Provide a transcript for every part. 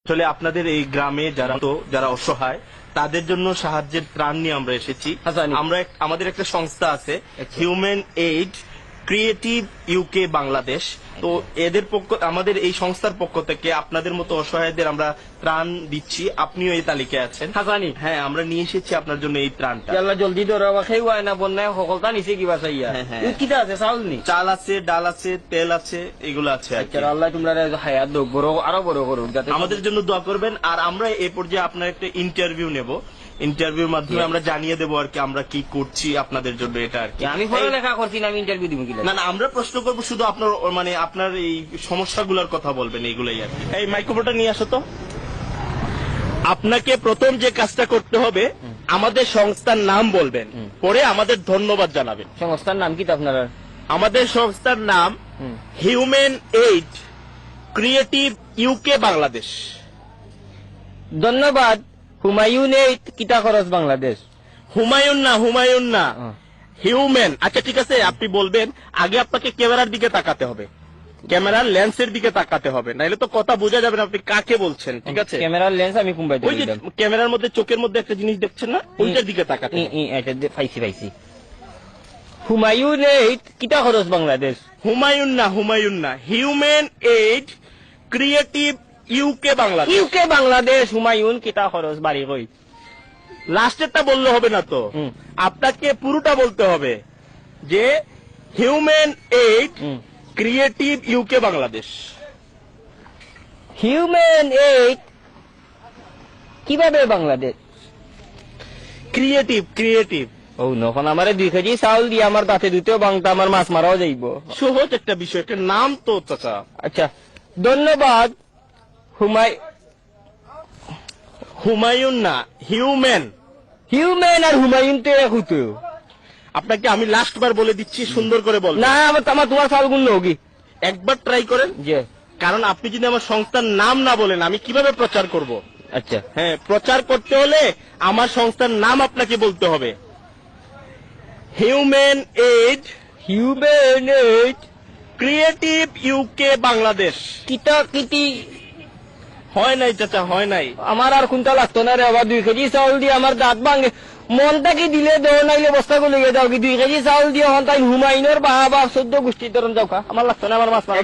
আসলে আপনাদের এই গ্রামে যারা অসহায় তাদের জন্য সাহায্যের ত্রাণ নিয়ে আমরা এসেছি। আমরা আমাদের একটা সংস্থা আছে human aid creative UK Bangladesh. তো আমাদের এই সংস্থার পক্ষ থেকে আপনাদের মতো অসহায়দের আমরা ত্রাণ দিচ্ছি। আপনিও এই তালিকায় আছেন। হ্যাঁ, আমরা নিয়ে এসেছি আপনার জন্য এই ত্রাণটা। জলদি না বন্যায় সকলটা নিচে কিবা চাইয়া কিটা আছে চাউল নি চাল আছে, ডাল আছে, তেল আছে, এগুলো আছে। আল্লাহ তোমরা হায়াত দোক বড় আরো বড় করুক, যাতে আমাদের জন্য দোয়া করবেন। আর আমরা এই পর্যায়ে আপনার একটা ইন্টারভিউ নেব। ইন্টারভিউর মাধ্যমে আমরা জানিয়ে দেবো আর কি আমরা কি করছি আপনাদের জন্য। এটা আর কি আমি পড়ালেখা করছি না, আমি ইন্টারভিউ দিব কিনা? না, আমরা প্রশ্ন করবো শুধু আপনার আপনার এই সমস্যাগুলোর কথা বলবেন, এইগুলাই আর কি। এই মাইক্রোফোনটা নিয়ে আসো তো। আপনাকে প্রথম যে কাজটা করতে হবে, আমাদের সংস্থার নাম বলবেন, পরে আমাদের ধন্যবাদ জানাবেন। সংস্থার নাম কি আপনার? আমাদের সংস্থার নাম human aid creative UK Bangladesh. ধন্যবাদ। হুমায়ুন এইড কিতা খরচ বাংলাদেশ। হুমায়ুন না হিউম্যান। আচ্ছা ঠিক আছে, আপনি বলবেন। আগে আপনাকে ক্যামেরার দিকে তাকাতে হবে, ক্যামেরার লেন্সের দিকে তাকাতে হবে, নাইলে তো কথা বোঝা যাবে না আপনি কাকে বলছেন। ঠিক আছে, ক্যামেরার লেন্স আমি কুম্বাই ওই যে ক্যামেরার মধ্যে চোখের মধ্যে একটা জিনিস দেখছেন না, ওইটার দিকে তাকাতে। পাইছি। হুমায়ুন এইড কিতা খরচ বাংলাদেশ। হুমায়ুন না human aid creative UK Bangladesh. UK Bangladesh Humayun কিতা খরচ বাড়ি কই। লাস্টেরটা বললে হবে না তো, আপনাকে পুরোটা বলতে হবে যে human aid creative UK Bangladesh. Human aid কিভাবে বাংলাদেশ ক্রিয়েটিভ। ও নখন আমারে 2 কেজি চাউল দিয়ে আমার দাঁতে দুতেও বাংতা, আমার মাছ মারাও যাইব। সহজ একটা বিষয়, একটা নাম তো চাচা। আচ্ছা, ধন্যবাদ। হুমায়ুন না হিউম্যান আর হুমায়ুন তো এক হতো। আপনাকে আমি লাস্ট বার বলে দিচ্ছি, সুন্দর করে বল। না, আমার তোমার চাউল গুণ হোক একবার ট্রাই করেন। যে কারণ আপনি যদি আমার সংস্থার নাম না বলেন, আমি কিভাবে প্রচার করব? আচ্ছা হ্যাঁ, প্রচার করতে হলে আমার সংস্থার নাম আপনাকে বলতে হবে। Human aid creative UK Bangladesh. কিতা কিতি হয় নাই চাচা, হয় নাই। আমার আর কোনটা লাগতো না রে বাবা। 2 কেজি চাউল দিয়ে আমার দাঁত ভাঙে। মনটা কি দিলে দেও, নাইলে বস্তা গুলো যাও কি। 2 কেজি চাউল দিয়ে হন তাই হুমায়ুনের বাবা 14 গোষ্ঠীর ধরন যাও খা। আমার লাগতো না, আমার মাছ মারা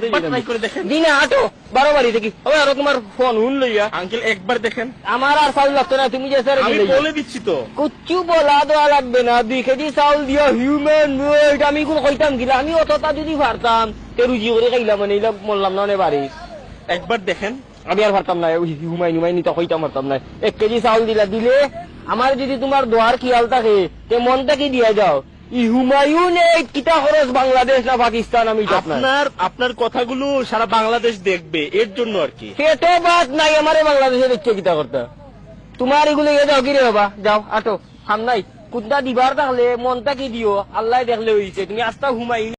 দিনে আটো 12 বাড়ি থেকে হবে। আর তোমার ফোন হুন লইয়া আঙ্কেল একবার দেখেন। আমার আর চাউল লাগতো না, তুমি যে আমি বলে দিচ্ছি তো। কুচ্ছু বলা দেওয়া লাগবে না। 2 কেজি চাউল দিয়ে হিউম্যান এইড আমি কোন কইতাম গিলা। আমি অতটা যদি পারতাম তে রুজি করে খাইলাম, মানে এইলাম মরলাম না বাড়ি। একবার দেখেন। আমি আর পারতাম না, হুমায়ুন তো কইতাম পারতাম না। 1 কেজি চাউল দিলে আমার যদি তোমার দোয়ার খেয়াল থাকে তে মনটা কি দিয়া যাও। হুমায়ুন এইড কিতা খরচ বাংলাদেশ না পাকিস্তান। আমি আপনার কথাগুলো সারা বাংলাদেশ দেখবে, এর জন্য আর কি। পেটে বাত নাই আমারে বাংলাদেশে দেখছে কিতা করতে। তোমার এগুলো যাও কি রে বাবা, যাও আটো। হাম নাই কুদ্দা দিবার থাকলে মনটা কি দিও, আল্লাহ দেখলে হইছে। তুমি আস্তা হুমায়ুন